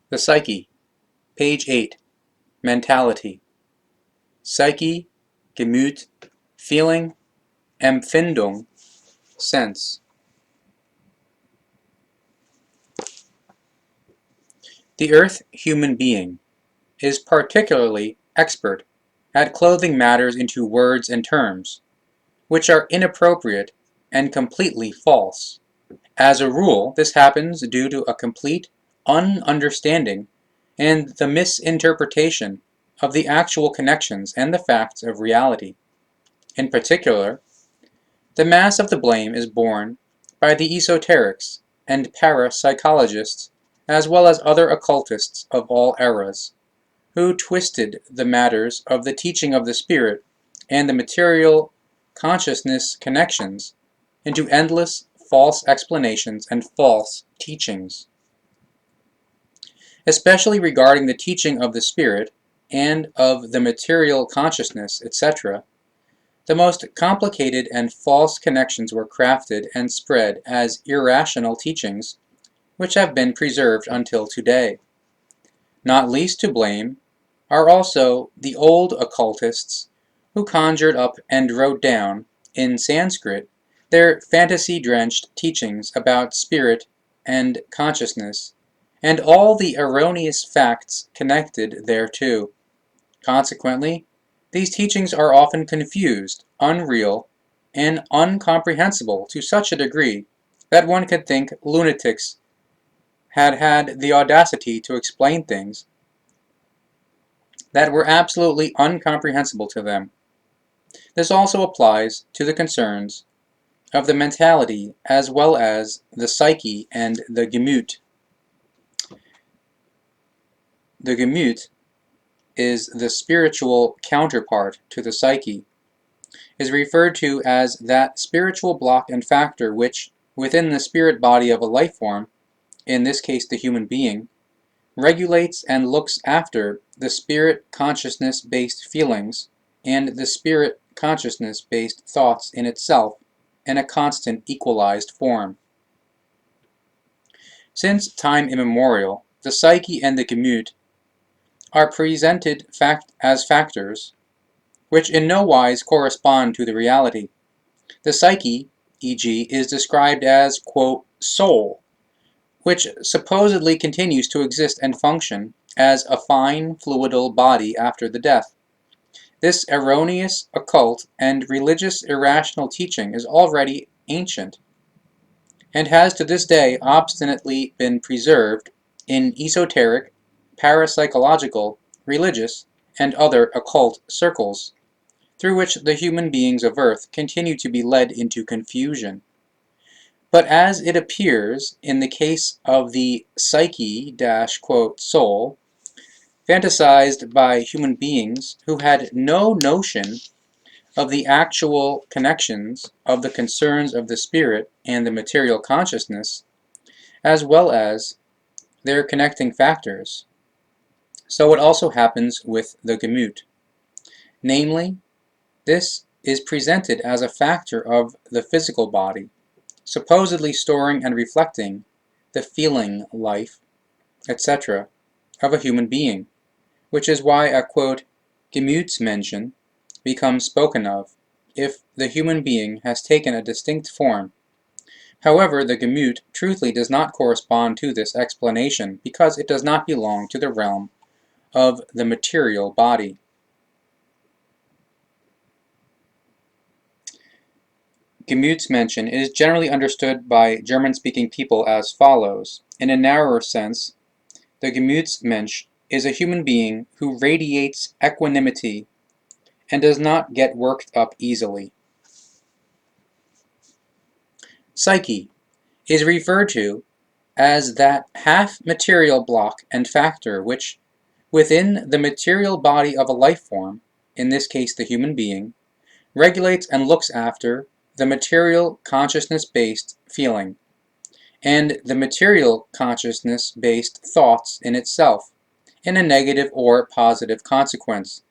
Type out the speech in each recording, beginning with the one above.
The Psyche, page 8, Mentality. Psyche, Gemüt, feeling, Empfindung, sense. The Earth human being is particularly expert at clothing matters into words and terms, which are inappropriate and completely false. As a rule, this happens due to a complete ununderstanding and the misinterpretation of the actual connections and the facts of reality. In particular, the mass of the blame is borne by the esoterics and parapsychologists as well as other occultists of all eras, who twisted the matters of the teaching of the spirit and the material consciousness connections into endless false explanations and false teachings. Especially regarding the teaching of the spirit and of the material consciousness, etc., the most complicated and false connections were crafted and spread as irrational teachings, which have been preserved until today. Not least to blame are also the old occultists who conjured up and wrote down, in Sanskrit, their fantasy-drenched teachings about spirit and consciousness, and all the erroneous facts connected thereto. Consequently, these teachings are often confused, unreal, and incomprehensible to such a degree that one could think lunatics had had the audacity to explain things that were absolutely incomprehensible to them. This also applies to the concerns of the mentality as well as the psyche and the Gemüt. The Gemüt is the spiritual counterpart to the psyche, is referred to as that spiritual block and factor which, within the spirit body of a life form, in this case the human being, regulates and looks after the spirit consciousness-based feelings and the spirit consciousness-based thoughts in itself in a constant equalized form. Since time immemorial, the psyche and the Gemüt are presented as factors which in no wise correspond to the reality. The psyche, e.g., is described as, quote, soul, which supposedly continues to exist and function as a fine, fluidal body after the death. This erroneous, occult, and religious irrational teaching is already ancient, and has to this day obstinately been preserved in esoteric, parapsychological, religious, and other occult circles, through which the human beings of Earth continue to be led into confusion. But as it appears in the case of the psyche - soul, fantasized by human beings who had no notion of the actual connections of the concerns of the spirit and the material consciousness, as well as their connecting factors. So it also happens with the Gemüt. Namely, this is presented as a factor of the physical body, supposedly storing and reflecting the feeling life, etc., of a human being, which is why a, quote, Gemütsmenschen becomes spoken of if the human being has taken a distinct form. However, the Gemüt truthfully does not correspond to this explanation because it does not belong to the realm of the material body. Gemütsmenschen is generally understood by German-speaking people as follows. In a narrower sense, the Gemütsmensch is a human being who radiates equanimity and does not get worked up easily. Psyche is referred to as that half-material block and factor which, within the material body of a life form, in this case the human being, regulates and looks after the material consciousness-based feeling, and the material consciousness-based thoughts in itself, in a negative or positive consequence,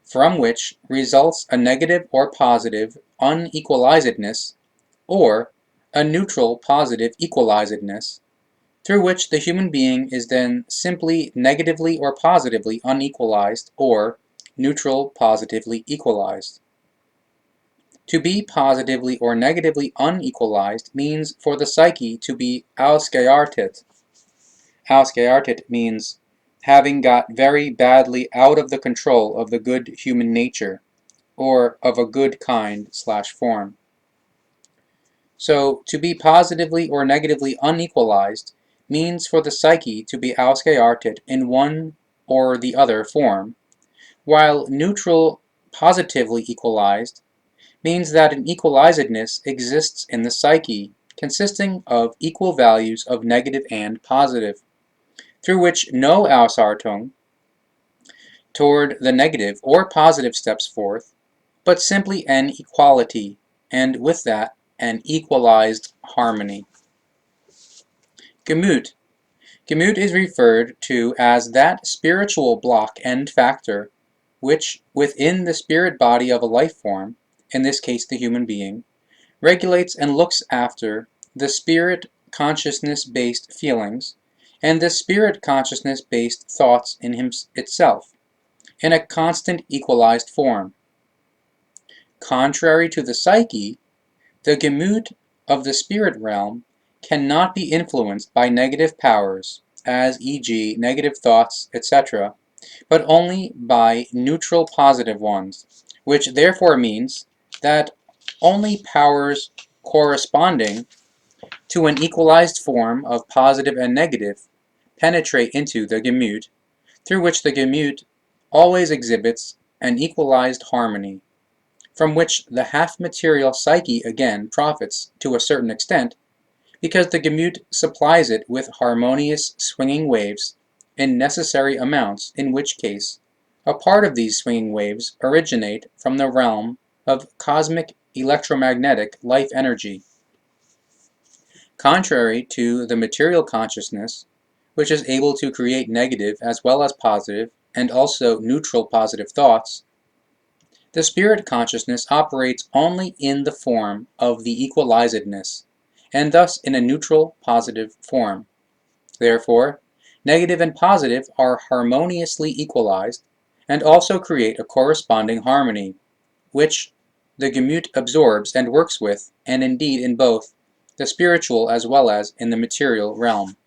from which results a negative or positive unequalizedness, or a neutral positive equalizedness, through which the human being is then simply negatively or positively unequalized or neutral positively equalized. To be positively or negatively unequalized means for the psyche to be ausgeartet. Ausgeartet means having got very badly out of the control of the good human nature, or of a good kind/form. So, to be positively or negatively unequalized means for the psyche to be ausgeartet in one or the other form, while neutral positively equalized means that an equalizedness exists in the psyche, consisting of equal values of negative and positive, through which no Ausartung toward the negative or positive steps forth, but simply an equality, and with that, an equalized harmony. Gemüt. Gemüt is referred to as that spiritual block and factor which, within the spirit body of a life form, in this case the human being, regulates and looks after the spirit consciousness-based feelings and the spirit consciousness-based thoughts in itself, in a constant equalized form. Contrary to the psyche, the Gemüt of the spirit realm cannot be influenced by negative powers, as e.g. negative thoughts, etc., but only by neutral positive ones, which therefore means that only powers corresponding to an equalized form of positive and negative penetrate into the Gemüt, through which the Gemüt always exhibits an equalized harmony, from which the half-material psyche again profits to a certain extent, because the Gemüt supplies it with harmonious swinging waves in necessary amounts, in which case a part of these swinging waves originate from the realm of cosmic electromagnetic life energy. Contrary to the material consciousness, which is able to create negative as well as positive and also neutral positive thoughts, the spirit consciousness operates only in the form of the equalizedness, and thus in a neutral positive form. Therefore, negative and positive are harmoniously equalized and also create a corresponding harmony, which the Gemüt absorbs and works with, and indeed in both the spiritual as well as in the material realm.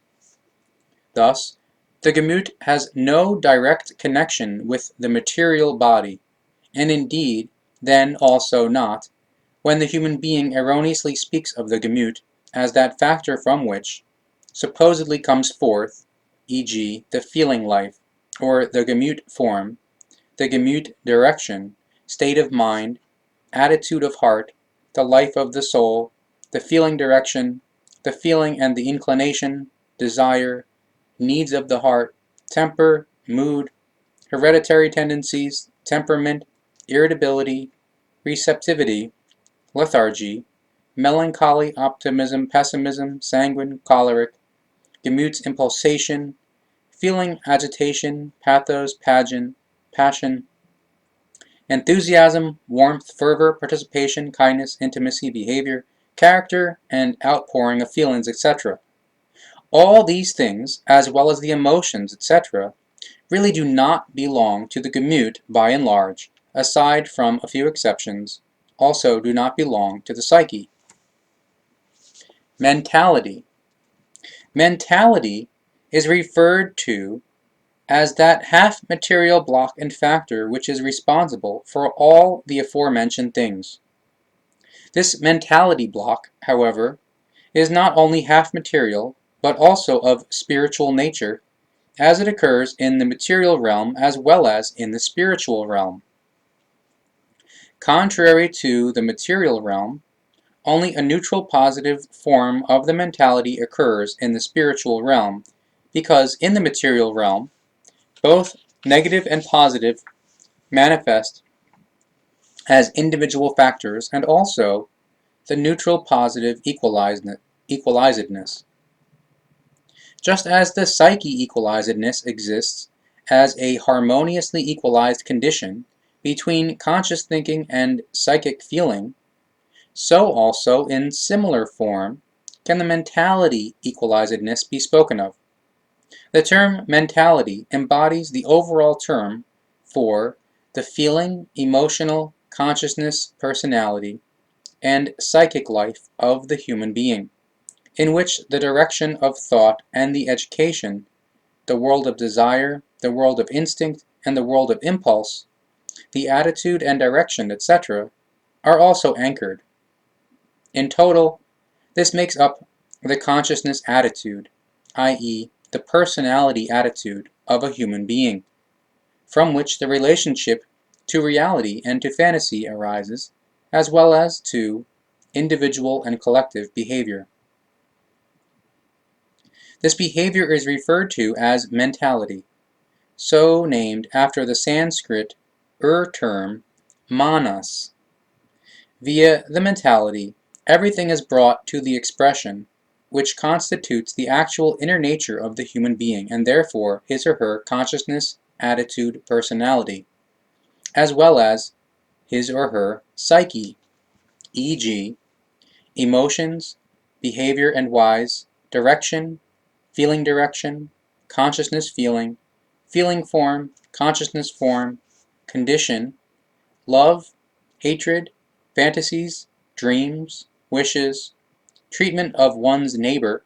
Thus, the Gemüt has no direct connection with the material body, and indeed then also not, when the human being erroneously speaks of the Gemüt as that factor from which supposedly comes forth, e.g. the feeling life, or the Gemüt form, the Gemüt direction, state of mind, attitude of heart, the life of the soul, the feeling direction, the feeling and the inclination, desire, needs of the heart, temper, mood, hereditary tendencies, temperament, irritability, receptivity, lethargy, melancholy, optimism, pessimism, sanguine, choleric, Gemüt's impulsation, feeling, agitation, pathos, passion, enthusiasm, warmth, fervor, participation, kindness, intimacy, behavior, character, and outpouring of feelings, etc. All these things, as well as the emotions, etc., really do not belong to the Gemüt by and large, aside from a few exceptions, also do not belong to the psyche. Mentality. Mentality is referred to as that half-material block and factor which is responsible for all the aforementioned things. This mentality block, however, is not only half-material, but also of spiritual nature, as it occurs in the material realm as well as in the spiritual realm. Contrary to the material realm, only a neutral positive form of the mentality occurs in the spiritual realm, because in the material realm, both negative and positive manifest as individual factors, and also the neutral positive equalizedness. Just as the psyche equalizedness exists as a harmoniously equalized condition between conscious thinking and psychic feeling, so also in similar form can the mentality equalizedness be spoken of. The term mentality embodies the overall term for the feeling, emotional, consciousness, personality, and psychic life of the human being, in which the direction of thought and the education, the world of desire, the world of instinct, and the world of impulse, the attitude and direction, etc., are also anchored. In total, this makes up the consciousness attitude, i.e., the personality attitude of a human being, from which the relationship to reality and to fantasy arises, as well as to individual and collective behavior. This behavior is referred to as mentality, so named after the Sanskrit term manas. Via the mentality, everything is brought to the expression which constitutes the actual inner nature of the human being, and therefore his or her consciousness, attitude, personality, as well as his or her psyche, e.g., emotions, behavior and wise, direction, consciousness feeling form, consciousness form, condition, love, hatred, fantasies, dreams, wishes, treatment of one's neighbor,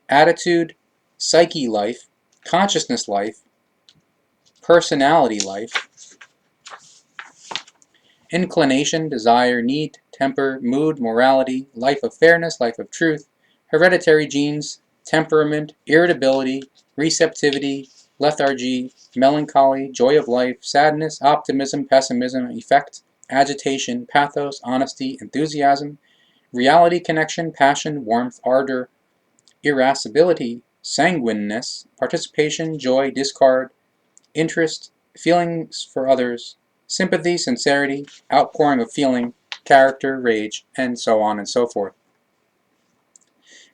attitude, psyche life, consciousness life, personality life, inclination, desire, need, temper, mood, morality, life of fairness, life of truth, hereditary genes, temperament, irritability, receptivity, lethargy, melancholy, joy of life, sadness, optimism, pessimism, effect, agitation, pathos, honesty, enthusiasm, reality, connection, passion, warmth, ardor, irascibility, sanguineness, participation, joy, discard, interest, feelings for others, sympathy, sincerity, outpouring of feeling, character, rage, and so on and so forth.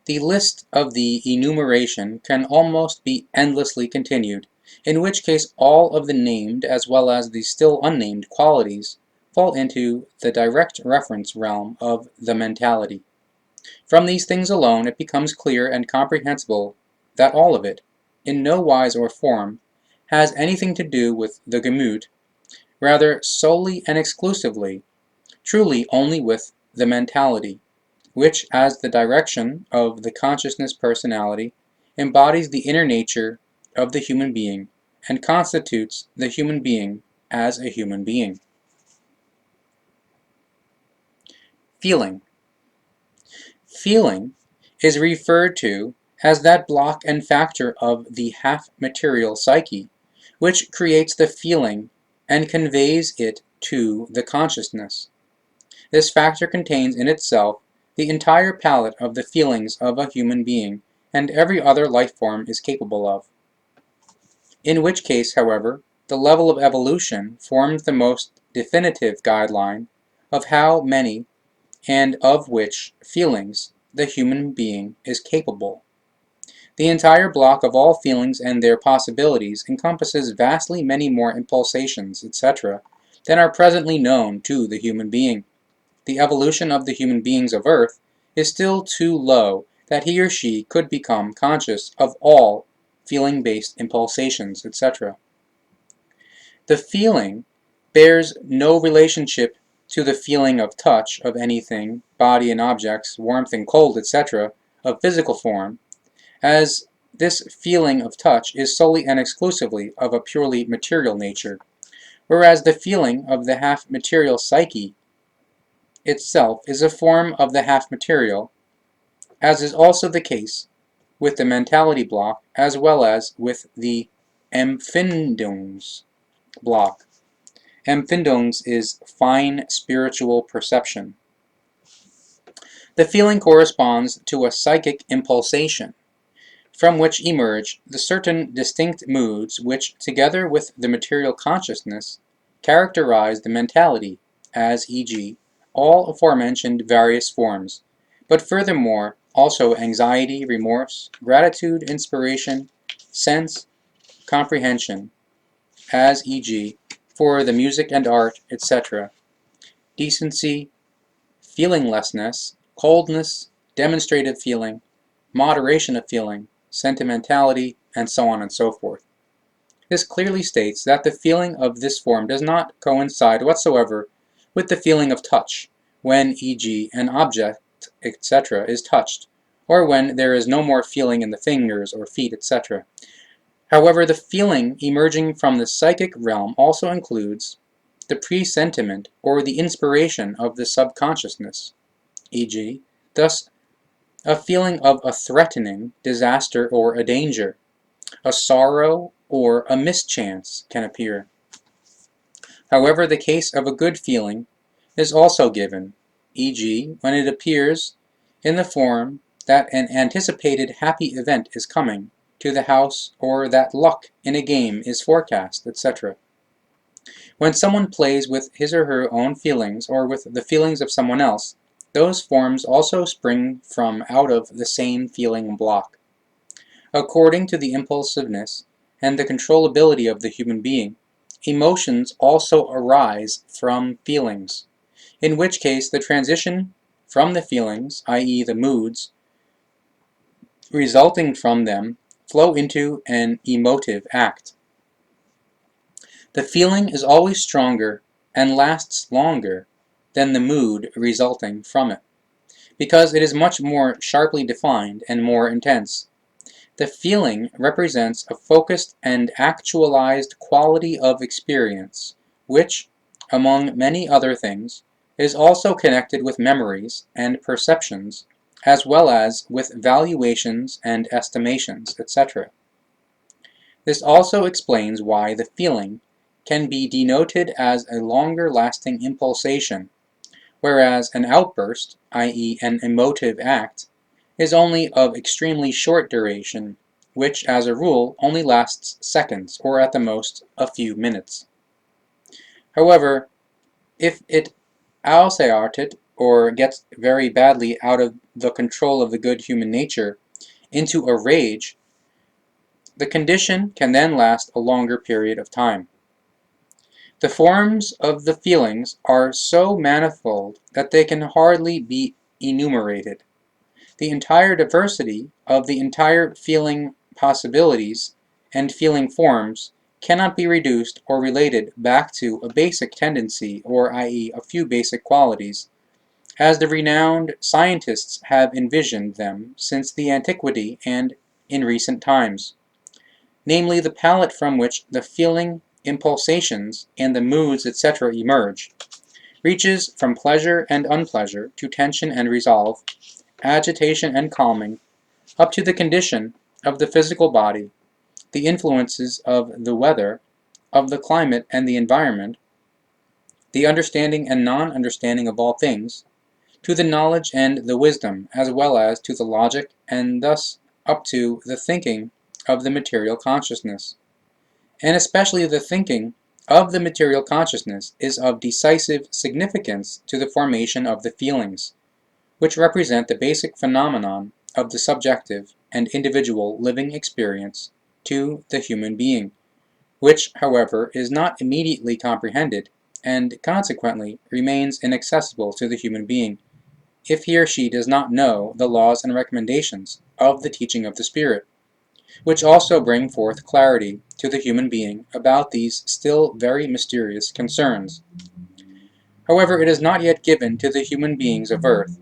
The list of the enumeration can almost be endlessly continued, in which case all of the named as well as the still unnamed qualities fall into the direct reference realm of the mentality. From these things alone it becomes clear and comprehensible that all of it, in no wise or form, has anything to do with the Gemüt, rather solely and exclusively, truly only with the mentality, which, as the direction of the consciousness personality, embodies the inner nature of the human being and constitutes the human being as a human being. Feeling. Feeling is referred to as that block and factor of the half-material psyche, which creates the feeling and conveys it to the consciousness. This factor contains in itself the entire palette of the feelings of a human being and every other life form is capable of. In which case, however, the level of evolution forms the most definitive guideline of how many and of which feelings the human being is capable. The entire block of all feelings and their possibilities encompasses vastly many more impulsations, etc., than are presently known to the human being. The evolution of the human beings of Earth is still too low that he or she could become conscious of all feeling-based impulsations, etc. The feeling bears no relationship to the feeling of touch of anything, body and objects, warmth and cold, etc., of physical form, as this feeling of touch is solely and exclusively of a purely material nature, whereas the feeling of the half-material psyche itself is a form of the half-material, as is also the case with the mentality block as well as with the Empfindungs block. Empfindungs is fine spiritual perception. The feeling corresponds to a psychic impulsation, from which emerge the certain distinct moods which, together with the material consciousness, characterize the mentality, as e.g., all aforementioned various forms, but furthermore also anxiety, remorse, gratitude, inspiration, sense, comprehension, as e.g., for the music and art, etc., decency, feelinglessness, coldness, demonstrative feeling, moderation of feeling, sentimentality, and so on and so forth. This clearly states that the feeling of this form does not coincide whatsoever with the feeling of touch, when, e.g., an object, etc., is touched, or when there is no more feeling in the fingers or feet, etc. However, the feeling emerging from the psychic realm also includes the presentiment or the inspiration of the subconsciousness, e.g., thus a feeling of a threatening disaster or a danger, a sorrow or a mischance can appear. However, the case of a good feeling is also given, e.g., when it appears in the form that an anticipated happy event is coming to the house or that luck in a game is forecast, etc. When someone plays with his or her own feelings or with the feelings of someone else, those forms also spring from out of the same feeling block. According to the impulsiveness and the controllability of the human being, emotions also arise from feelings, in which case the transition from the feelings, i.e. the moods, resulting from them flow into an emotive act. The feeling is always stronger and lasts longer than the mood resulting from it, because it is much more sharply defined and more intense. The feeling represents a focused and actualized quality of experience, which, among many other things, is also connected with memories and perceptions, as well as with valuations and estimations, etc. This also explains why the feeling can be denoted as a longer-lasting impulsation, whereas an outburst, i.e. an emotive act, is only of extremely short duration, which, as a rule, only lasts seconds, or at the most, a few minutes. However, if it ausartet, or gets very badly out of the control of the good human nature, into a rage, the condition can then last a longer period of time. The forms of the feelings are so manifold that they can hardly be enumerated. The entire diversity of the entire feeling possibilities and feeling forms cannot be reduced or related back to a basic tendency, or i.e. a few basic qualities, as the renowned scientists have envisioned them since the antiquity and in recent times, namely the palette from which the feeling impulsations and the moods, etc. emerge, reaches from pleasure and unpleasure to tension and resolve, agitation and calming, up to the condition of the physical body, the influences of the weather, of the climate and the environment, the understanding and non-understanding of all things, to the knowledge and the wisdom, as well as to the logic, and thus up to the thinking of the material consciousness. And especially the thinking of the material consciousness is of decisive significance to the formation of the feelings, which represent the basic phenomenon of the subjective and individual living experience to the human being, which, however, is not immediately comprehended, and consequently remains inaccessible to the human being, if he or she does not know the laws and recommendations of the teaching of the Spirit, which also bring forth clarity to the human being about these still very mysterious concerns. However, it is not yet given to the human beings of Earth,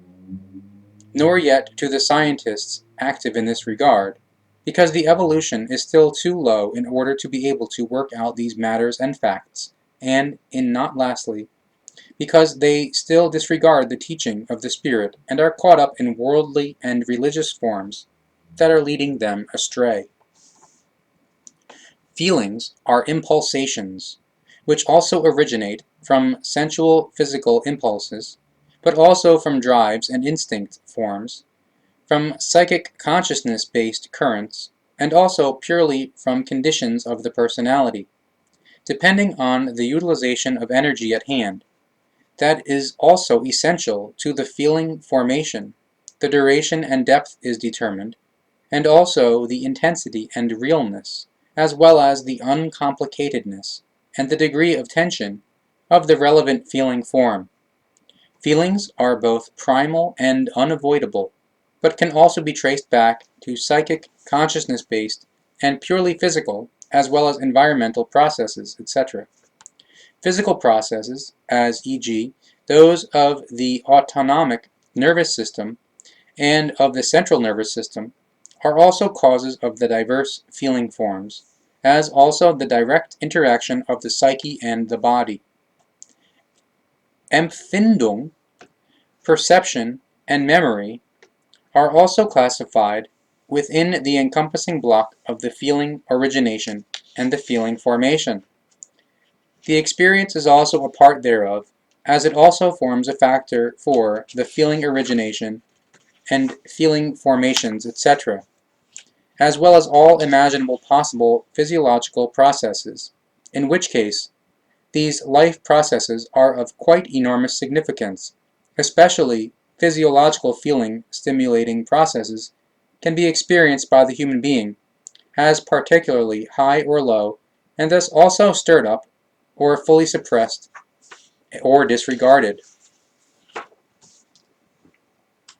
nor yet to the scientists active in this regard, because the evolution is still too low in order to be able to work out these matters and facts, and, in not lastly, because they still disregard the teaching of the Spirit and are caught up in worldly and religious forms that are leading them astray. Feelings are impulsations, which also originate from sensual physical impulses, but also from drives and instinct forms, from psychic consciousness-based currents, and also purely from conditions of the personality, depending on the utilization of energy at hand. That is also essential to the feeling formation. The duration and depth is determined, and also the intensity and realness, as well as the uncomplicatedness and the degree of tension of the relevant feeling form. Feelings are both primal and unavoidable, but can also be traced back to psychic, consciousness-based, and purely physical, as well as environmental processes, etc. Physical processes, as e.g., those of the autonomic nervous system and of the central nervous system, are also causes of the diverse feeling forms, as also the direct interaction of the psyche and the body. Empfindung, perception, and memory are also classified within the encompassing block of the feeling origination and the feeling formation. The experience is also a part thereof, as it also forms a factor for the feeling origination and feeling formations, etc., as well as all imaginable possible physiological processes, in which case these life processes are of quite enormous significance, especially physiological feeling stimulating processes can be experienced by the human being as particularly high or low, and thus also stirred up or fully suppressed or disregarded.